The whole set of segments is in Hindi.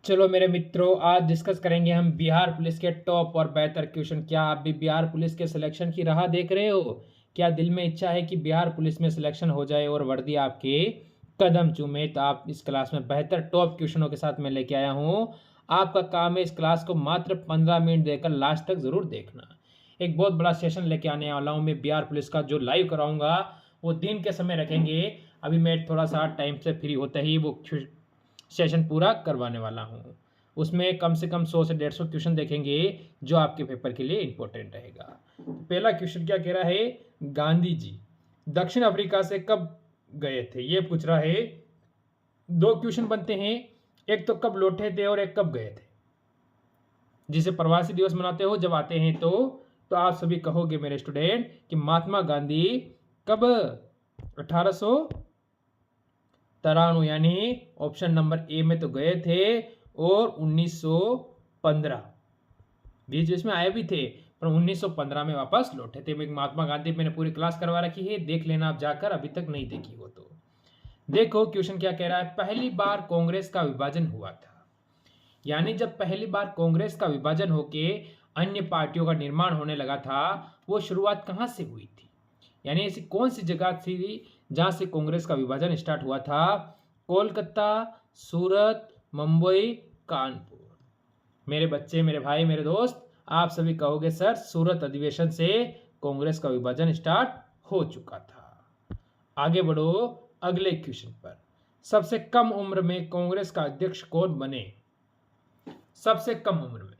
चलो मेरे मित्रों, आज डिस्कस करेंगे हम बिहार पुलिस के टॉप और बेहतर क्वेश्चन। क्या आप भी बिहार पुलिस के सिलेक्शन की राह देख रहे हो? क्या दिल में इच्छा है कि बिहार पुलिस में सिलेक्शन हो जाए और वर्दी आपके कदम चूमे? तो आप इस क्लास में बेहतर टॉप क्वेश्चनों के साथ मैं लेके आया हूँ। आपका काम है इस क्लास को मात्र 15 मिनट देकर लास्ट तक जरूर देखना। एक बहुत बड़ा सेशन लेके आने वाला हूँ मैं बिहार पुलिस का, जो लाइव कराऊंगा। वो दिन के समय रखेंगे। अभी मैं थोड़ा सा टाइम से फ्री होता ही वो सेशन पूरा करवाने वाला हूँ। उसमें कम से कम 100 से 150 क्वेश्चन देखेंगे, जो आपके पेपर के लिए इंपॉर्टेंट रहेगा। पहला क्वेश्चन क्या कह रहा है? गांधी जी दक्षिण अफ्रीका से कब गए थे, ये पूछ रहा है। दो क्वेश्चन बनते हैं, एक तो कब लौटे थे और एक कब गए थे। जिसे प्रवासी दिवस मनाते हो जब आते हैं तो आप सभी कहोगे मेरे स्टूडेंट कि महात्मा गांधी कब 1893, यानी ऑप्शन नंबर ए में तो गए थे, और 1915 बीच बीच में आए भी थे, पर 1915 में वापस लौटे थे। महात्मा गांधी मैंने पूरी क्लास करवा रखी है, देख लेना आप जाकर, अभी तक नहीं देखी हो तो। देखो क्वेश्चन क्या कह रहा है। पहली बार कांग्रेस का विभाजन हुआ था, यानी जब पहली बार कांग्रेस का विभाजन होके अन्य पार्टियों का निर्माण होने लगा था, वो शुरुआत कहां से हुई थी? यानी ऐसी कौन सी जगह थी जहां से कांग्रेस का विभाजन स्टार्ट हुआ था? कोलकाता, सूरत, मुंबई, कानपुर। मेरे बच्चे, मेरे भाई, मेरे दोस्त, आप सभी कहोगे सर सूरत अधिवेशन से कांग्रेस का विभाजन स्टार्ट हो चुका था। आगे बढ़ो अगले क्वेश्चन पर। सबसे कम उम्र में कांग्रेस का अध्यक्ष कौन बने? सबसे कम उम्र में,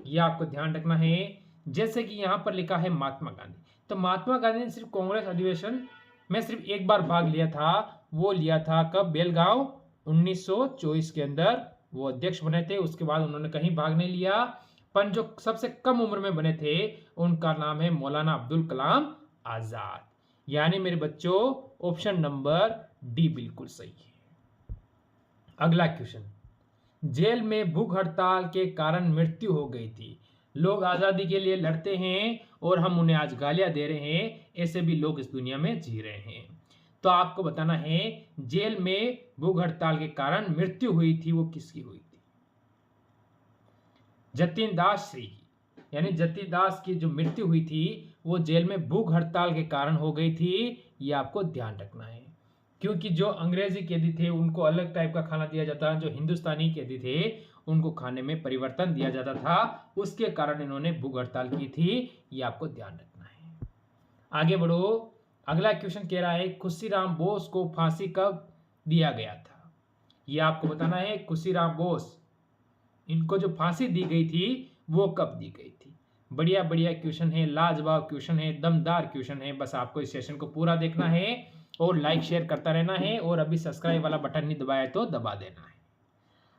यह आपको ध्यान रखना है। जैसे कि यहां पर लिखा है महात्मा गांधी, तो महात्मा गांधी ने सिर्फ कांग्रेस अधिवेशन में सिर्फ एक बार भाग लिया था। वो लिया था कब? बेलगांव 1924 के अंदर वो अध्यक्ष बने थे। उसके बाद उन्होंने कहीं भाग नहीं लिया। पर जो सबसे कम उम्र में बने थे उनका नाम है मौलाना अब्दुल कलाम आजाद। यानी मेरे बच्चों ऑप्शन नंबर डी बिल्कुल सही है। अगला क्वेश्चन। जेल में भूख हड़ताल के कारण मृत्यु हो गई थी। लोग आजादी के लिए लड़ते हैं और हम उन्हें आज गालियां दे रहे हैं। ऐसे भी लोग इस दुनिया में जी रहे हैं। तो आपको बताना है जेल में भूख हड़ताल के कारण मृत्यु हुई थी, वो किसकी हुई थी? जतिन दास श्री की, यानी जतिन दास की जो मृत्यु हुई थी वो जेल में भूख हड़ताल के कारण हो गई थी। ये आपको ध्यान रखना है, क्योंकि जो अंग्रेजी कैदी थे उनको अलग टाइप का खाना दिया जाता, जो हिंदुस्तानी कैदी थे उनको खाने में परिवर्तन दिया जाता था। उसके कारण इन्होंने भूख हड़ताल की थी। ये आपको ध्यान रखना है। आगे बढ़ो। अगला क्वेश्चन कह रहा है खुशीराम बोस को फांसी कब दिया गया था? ये आपको बताना है। खुशीराम बोस, इनको जो फांसी दी गई थी वो कब दी गई थी? बढ़िया बढ़िया क्वेश्चन है, लाजवाब क्वेश्चन है, दमदार क्वेश्चन है। बस आपको इस सेशन को पूरा देखना है और लाइक शेयर करता रहना है, और अभी सब्सक्राइब वाला बटन नहीं दबाया तो दबा देना है।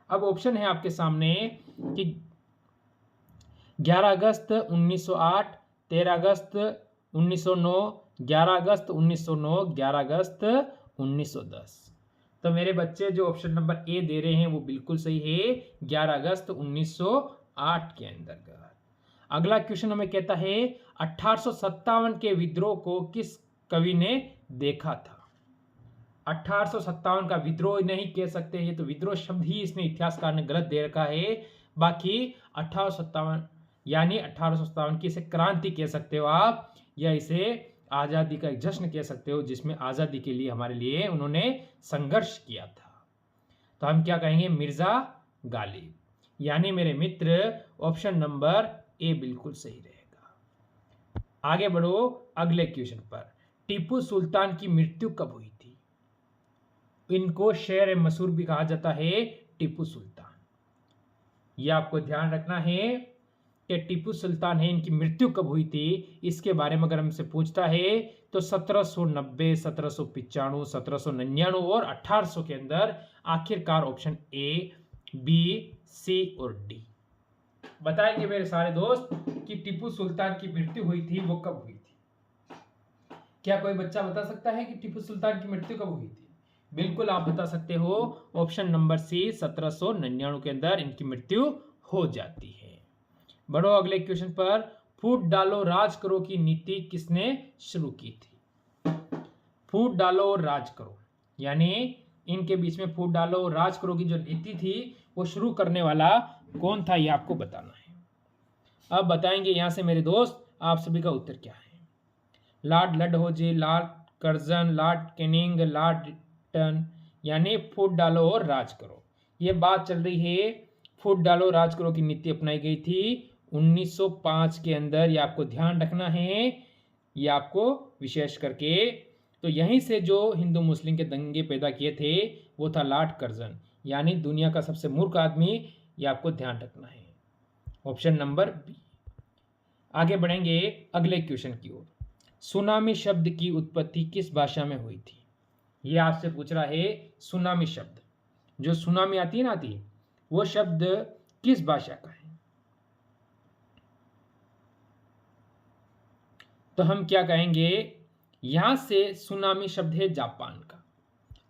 अब ऑप्शन है आपके सामने कि 11 अगस्त 1908, 13 अगस्त 1909, 11 अगस्त 1909, 11 अगस्त 1910। तो मेरे बच्चे जो ऑप्शन नंबर ए दे रहे हैं वो बिल्कुल सही है, 11 अगस्त 1908 के अंतर्गत। अगला क्वेश्चन हमें कहता है 1857 के विद्रोह को किस कवि ने देखा था? 1857 का विद्रोह नहीं कह सकते, ये तो विद्रोह शब्द ही इसने इतिहासकार ने गलत दे रखा है। बाकी 1857 यानी 1857 की इसे क्रांति कह सकते हो आप, या इसे आजादी का एक जश्न कह सकते हो, जिसमें आजादी के लिए हमारे लिए उन्होंने संघर्ष किया था। तो हम क्या कहेंगे? मिर्जा गालिब। यानी मेरे मित्र ऑप्शन नंबर ए बिल्कुल सही रहेगा। आगे बढ़ो अगले क्वेश्चन पर। टीपू सुल्तान की मृत्यु कब हुई थी? इनको शेर ए मशहूर भी कहा जाता है, टीपू सुल्तान। यह आपको ध्यान रखना है कि टीपू सुल्तान है, इनकी मृत्यु कब हुई थी। इसके बारे में अगर हमसे पूछता है तो 1790, 1795, 1799 और 1800 के अंदर। आखिरकार ऑप्शन ए, बी, सी और डी बताएंगे मेरे सारे दोस्त कि टीपू सुल्तान की मृत्यु हुई थी वो कब हुई थी। क्या कोई बच्चा बता सकता है कि टीपू सुल्तान की मृत्यु कब हुई थी? बिल्कुल आप बता सकते हो, ऑप्शन नंबर सी 1799 के अंदर इनकी मृत्यु हो जाती है। बढ़ो अगले क्वेश्चन पर। फूट डालो राज करो की नीति किसने शुरू की थी? फूट डालो और राज करो, यानी इनके बीच में फूट डालो राज करो की जो नीति थी वो शुरू करने वाला कौन था, ये आपको बताना है। अब बताएंगे यहां से मेरे दोस्त आप सभी का उत्तर क्या है। लॉर्ड लडहोजे, lord Curzon, lord Canning, lord Lytton, यानी फूट डालो और राज करो। ये बात चल रही है फूट डालो राज करो की नीति अपनाई गई थी 1905 के अंदर, ये आपको ध्यान रखना है, ये आपको विशेष करके। तो यहीं से जो हिंदू मुस्लिम के दंगे पैदा किए थे वो था लॉर्ड कर्जन, यानी दुनिया का सबसे मूर्ख आदमी, ये आपको ध्यान रखना है। Option number B. आगे बढ़ेंगे अगले क्वेश्चन की ओर। सुनामी शब्द की उत्पत्ति किस भाषा में हुई थी? ये आपसे पूछ रहा है सुनामी शब्द, जो सुनामी आती है ना आती है, वो शब्द किस भाषा का है? तो हम क्या कहेंगे, यहां से सुनामी शब्द है जापान का।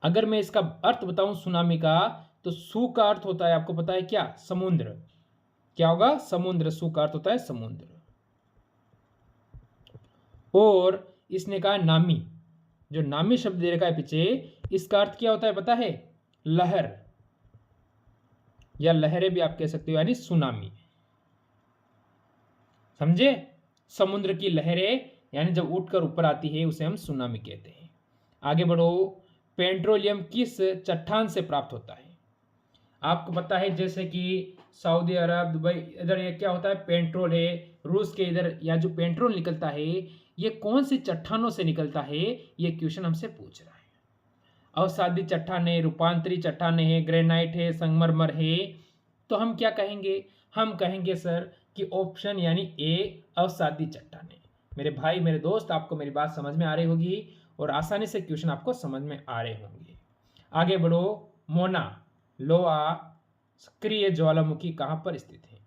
अगर मैं इसका अर्थ बताऊं सुनामी का, तो सु का अर्थ होता है आपको पता है क्या, समुद्र। क्या होगा, समुद्र। सु का अर्थ होता है समुद्र। और इसने कहा नामी, जो नामी शब्द दे रखा है पीछे, इसका अर्थ क्या होता है पता है, लहर, या लहरें भी आप कह सकते हो, यानी सुनामी। समझे, समुद्र की लहरें यानी जब उठकर ऊपर आती है उसे हम सुनामी कहते हैं। आगे बढ़ो। पेट्रोलियम किस चट्टान से प्राप्त होता है? आपको पता है जैसे कि सऊदी अरब, दुबई, इधर ये क्या होता है, पेट्रोल है। रूस के इधर या जो पेट्रोल निकलता है ये कौन सी चट्टानों से निकलता है, ये क्वेश्चन हमसे पूछ रहा है। अवसादी चट्टानें, रूपांतरी चट्टानें हैं, ग्रेनाइट है, संगमरमर है। तो हम क्या कहेंगे, हम कहेंगे सर कि ऑप्शन यानी ए, अवसादी चट्टानें। मेरे भाई मेरे दोस्त, आपको मेरी बात समझ में आ रही होगी और आसानी से क्वेश्चन आपको समझ में आ रहे होंगे। आगे बढ़ो। मोना लोहा सक्रिय ज्वालामुखी कहां पर स्थित है?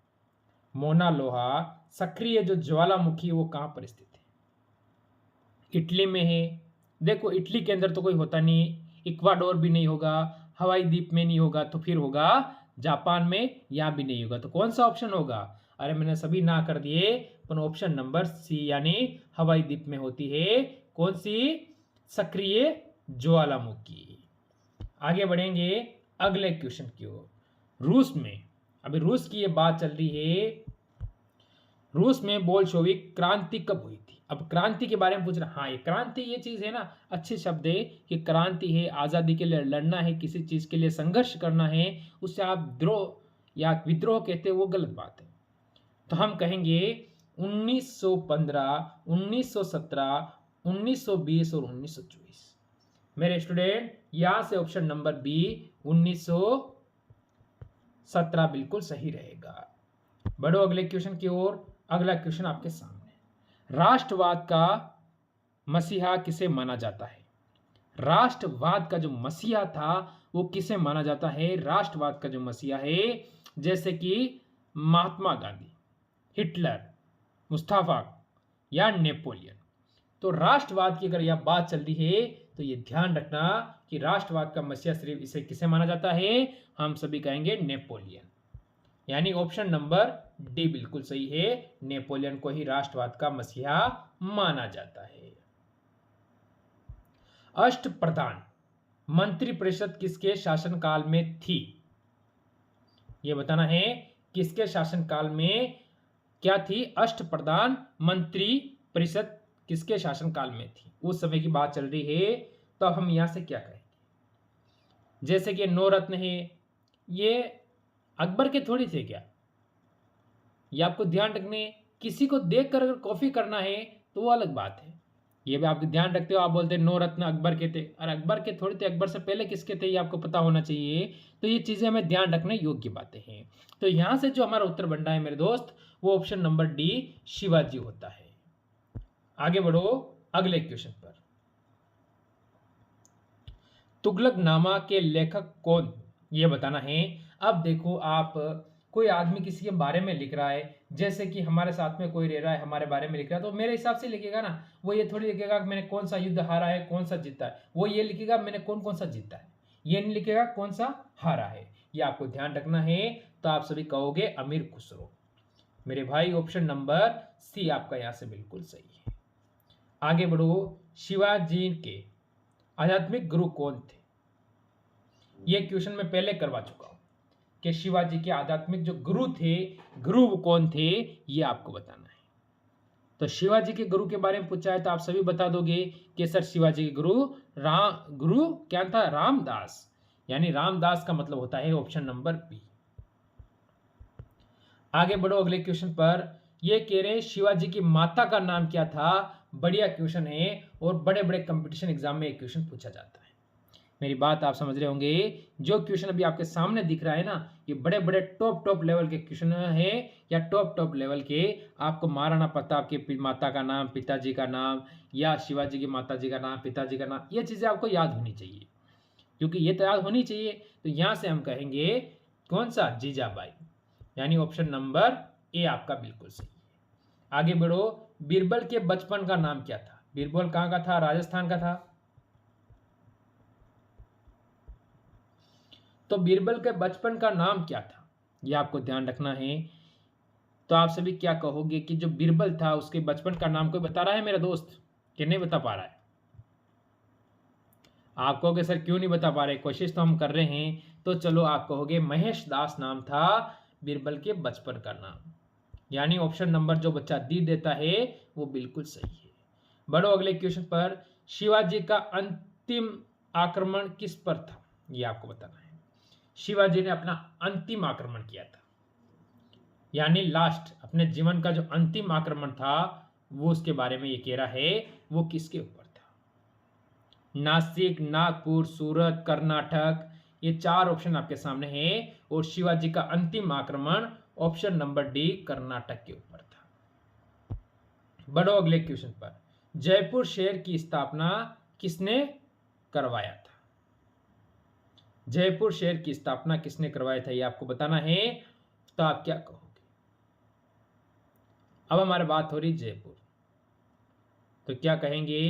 मोना लोहा सक्रिय जो ज्वालामुखी वो कहां पर स्थित है? इटली में है। देखो इटली के अंदर तो कोई होता नहीं, इक्वाडोर भी नहीं होगा, हवाई द्वीप में नहीं होगा, तो फिर होगा जापान में, यहां भी नहीं होगा। तो कौन सा ऑप्शन होगा? अरे मैंने सभी ना कर दिए, पर ऑप्शन नंबर सी यानी हवाई द्वीप में होती है कौन सी, सक्रिय ज्वालामुखी। आगे बढ़ेंगे अगले क्वेश्चन की ओर। रूस में, अभी रूस की ये बात चल रही है, रूस में बोल्शेविक क्रांति कब हुई थी? अब क्रांति के बारे में पूछ रहा, हाँ ये क्रांति ये चीज है ना, अच्छे शब्द है कि क्रांति है, आजादी के लिए लड़ना है, किसी चीज के लिए संघर्ष करना है, उससे आप द्रोह या विद्रोह कहते हैं, वो गलत बात है। तो हम कहेंगे 1915, 1917, 1920 और 1924। मेरे स्टूडेंट यहां से ऑप्शन नंबर बी 1917 बिल्कुल सही रहेगा। बढ़ो अगले क्वेश्चन की ओर। अगला क्वेश्चन आपके सामने। राष्ट्रवाद का मसीहा किसे माना जाता है? राष्ट्रवाद का जो मसीहा था वो किसे माना जाता है? राष्ट्रवाद का जो मसीहा है, जैसे कि महात्मा गांधी, हिटलर, मुस्तफा या नेपोलियन। तो राष्ट्रवाद की अगर यह बात चल रही है तो ये ध्यान रखना कि राष्ट्रवाद का मसीहा सिर्फ इसे किसे माना जाता है, हम सभी कहेंगे नेपोलियन। यानी ऑप्शन नंबर डी बिल्कुल सही है, नेपोलियन को ही राष्ट्रवाद का मसीहा माना जाता है। अष्टप्रधान मंत्रिपरिषद किसके शासनकाल में थी? यह बताना है किसके शासनकाल में क्या थी अष्टप्रधान मंत्री परिषद, किसके शासनकाल में थी? उस समय की बात चल रही है। तो हम यहां से क्या कहेंगे, जैसे कि नवरत्न है, ये अकबर के थोड़ी थे क्या? ये आपको ध्यान रखने, किसी को देखकर अगर कॉपी करना है तो वो अलग बात है, ये भी आप ध्यान रखते हो। आप बोलते हैं नवरत्न अकबर के थे, और अकबर के थोड़ी थे, अकबर से पहले किसके थे ये आपको पता होना चाहिए। तो ये चीजें हमें ध्यान रखने योग्य बातें हैं। तो यहां से जो हमारा उत्तर बन रहा है मेरे दोस्त, वो ऑप्शन नंबर डी शिवाजी होता है। आगे बढ़ो अगले क्वेश्चन पर। तुगलकनामा के लेखक कौन, ये बताना है। अब देखो आप, कोई आदमी किसी के बारे में लिख रहा है, जैसे कि हमारे साथ में कोई रह रहा है, हमारे बारे में लिख रहा है, तो मेरे हिसाब से लिखेगा ना, वो ये थोड़ी लिखेगा कि मैंने कौन सा युद्ध हारा है, कौन सा जीता है। वो ये लिखेगा मैंने कौन कौन सा जीता है, ये नहीं लिखेगा कौन सा हारा है। ये आपको ध्यान रखना है। तो आप सभी कहोगे अमीर खुसरो। मेरे भाई ऑप्शन नंबर सी आपका यहां से बिल्कुल सही है। आगे बढ़ो। शिवाजी के आध्यात्मिक गुरु कौन थे? ये क्वेश्चन मैं पहले करवा चुका हूं कि शिवाजी के आध्यात्मिक जो गुरु थे, गुरु कौन थे, ये आपको बताना है। तो शिवाजी के गुरु के बारे में पूछा है तो आप सभी बता दोगे कि सर शिवाजी के गुरु क्या था? रामदास। यानी रामदास का मतलब होता है ऑप्शन नंबर बी। आगे बढ़ो अगले क्वेश्चन पर। ये कह रहे हैं शिवाजी की माता का नाम क्या था? बढ़िया क्वेश्चन है और बड़े बड़े कंपटीशन एग्जाम में एक क्वेश्चन पूछा जाता है। मेरी बात आप समझ रहे होंगे। जो क्वेश्चन अभी आपके सामने दिख रहा है ना, ये बड़े बड़े टॉप लेवल के क्वेश्चन है, या टॉप लेवल के। आपको महाराणा प्रताप के माता का नाम, पिताजी का नाम, या शिवाजी की माता जी का नाम, पिताजी का नाम, ये चीजें आपको याद होनी चाहिए। क्योंकि ये तो याद होनी चाहिए, तो यहां से हम कहेंगे कौन सा? जीजाबाई। यानी ऑप्शन नंबर ए आपका बिल्कुल सही है। आगे बढ़ो। बीरबल के बचपन का नाम क्या था? बीरबल कहां का था? राजस्थान का था। तो बीरबल के बचपन का नाम क्या था, यह आपको ध्यान रखना है। तो आप सभी क्या कहोगे कि जो बीरबल था उसके बचपन का नाम कोई बता रहा है मेरा दोस्त, कि नहीं बता पा रहा है? आप कहोगे सर क्यों नहीं बता पा रहे, कोशिश तो हम कर रहे हैं। तो चलो आप कहोगे महेश दास नाम था बीरबल के बचपन का नाम। यानी ऑप्शन नंबर जो बच्चा डी देता है वो बिल्कुल सही है। बढ़ो अगले क्वेश्चन पर। शिवाजी का अंतिम आक्रमण किस पर था, ये आपको बताना है। शिवाजी ने अपना अंतिम आक्रमण किया था, यानी लास्ट अपने जीवन का जो अंतिम आक्रमण था वो उसके बारे में ये कह रहा है, वो किसके ऊपर था? नासिक, नागपुर, सूरत, कर्नाटक, ये चार ऑप्शन आपके सामने हैं। और शिवाजी का अंतिम आक्रमण ऑप्शन नंबर डी कर्नाटक के ऊपर था। बढ़ो अगले क्वेश्चन पर। जयपुर शहर की स्थापना किसने करवाया था? जयपुर शहर की स्थापना किसने करवाया था, ये आपको बताना है। तो आप क्या कहोगे? अब हमारी बात हो रही जयपुर, तो क्या कहेंगे?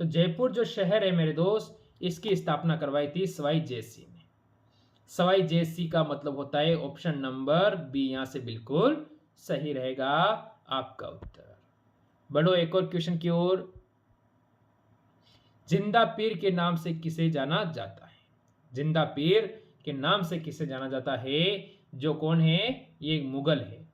तो जयपुर जो शहर है मेरे दोस्त, इसकी स्थापना करवाई थी सवाई जयसिंह ने। सवाई जयसिंह का मतलब होता है ऑप्शन नंबर बी, यहां से बिल्कुल सही रहेगा आपका उत्तर। बढ़ो एक और क्वेश्चन की ओर। जिंदा पीर के नाम से किसे जाना जाता है? जिंदा पीर के नाम से किसे जाना जाता है? जो कौन है? ये एक मुगल है,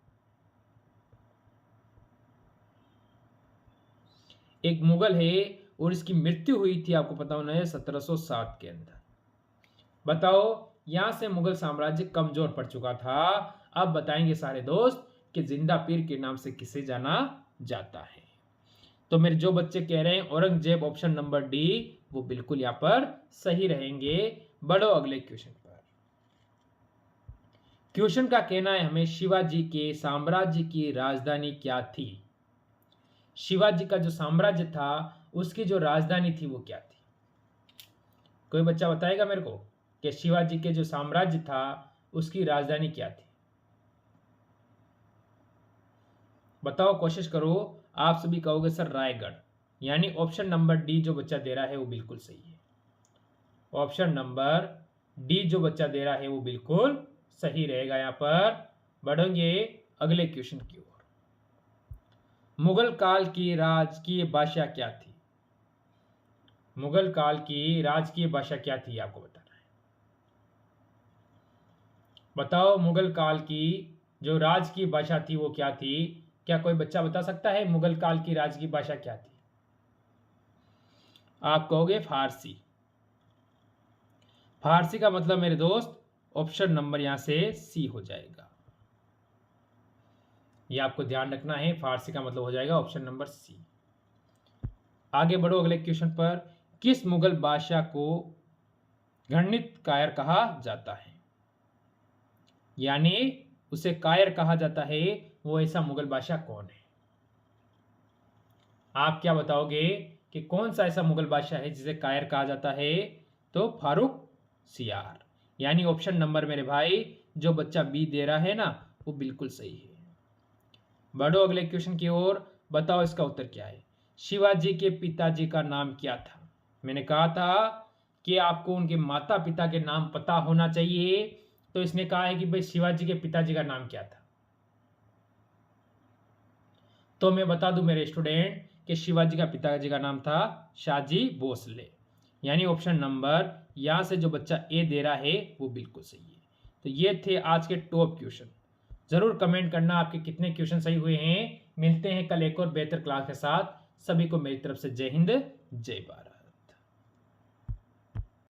एक मुगल है। और इसकी मृत्यु हुई थी, आपको पता होना है, 1707 के अंदर। बताओ, यहां से मुगल साम्राज्य कमजोर पड़ चुका था। अब बताएंगे सारे दोस्त कि जिंदा पीर के नाम से किसे जाना जाता है। तो मेरे जो बच्चे कह रहे हैं औरंगजेब ऑप्शन नंबर डी, वो बिल्कुल यहां पर सही रहेंगे। बढ़ो अगले क्वेश्चन पर। क्वेश्चन का कहना है हमें शिवाजी के साम्राज्य की राजधानी क्या थी? शिवाजी का जो साम्राज्य था उसकी जो राजधानी थी वो क्या थी? कोई बच्चा बताएगा मेरे को कि शिवाजी के जो साम्राज्य था उसकी राजधानी क्या थी? बताओ, कोशिश करो। आप सभी कहोगे सर रायगढ़। यानी ऑप्शन नंबर डी जो बच्चा दे रहा है वो बिल्कुल सही है। ऑप्शन नंबर डी जो बच्चा दे रहा है वो बिल्कुल सही रहेगा। यहां पर बढ़ेंगे अगले क्वेश्चन की ओर। मुगल काल की राजकीय भाषा क्या थी? मुगल काल की राजकीय भाषा क्या थी, आपको बताना है। बताओ, मुगल काल की जो राजकीय भाषा थी वो क्या थी? क्या कोई बच्चा बता सकता है मुगल काल की राजकीय भाषा क्या थी? आप कहोगे फारसी। फारसी का मतलब मेरे दोस्त ऑप्शन नंबर यहां से सी हो जाएगा। ये आपको ध्यान रखना है, फारसी का मतलब हो जाएगा ऑप्शन नंबर सी। आगे बढ़ो अगले क्वेश्चन पर। किस मुगल बादशाह को घृणित कायर कहा जाता है? यानी उसे कायर कहा जाता है, वो ऐसा मुगल बादशाह कौन है? आप क्या बताओगे कि कौन सा ऐसा मुगल बादशाह है जिसे कायर कहा जाता है? तो फारूक सियार। यानी ऑप्शन नंबर मेरे भाई जो बच्चा बी दे रहा है ना, वो बिल्कुल सही है। बढ़ो अगले क्वेश्चन की ओर। बताओ इसका उत्तर क्या है। शिवाजी के पिताजी का नाम क्या था? मैंने कहा था कि आपको उनके माता पिता के नाम पता होना चाहिए। तो इसने कहा है कि भाई शिवाजी के पिताजी का नाम क्या था। तो मैं बता दूं मेरे स्टूडेंट कि शिवाजी का पिताजी का नाम था शाहजी भोसले। यानी ऑप्शन नंबर यहाँ से जो बच्चा ए दे रहा है वो बिल्कुल सही है। तो ये थे आज के टॉप क्वेश्चन। जरूर कमेंट करना आपके कितने क्वेश्चन सही हुए हैं। मिलते हैं कल एक और बेहतर क्लास के साथ। सभी को मेरी तरफ से जय हिंद, जय भारत।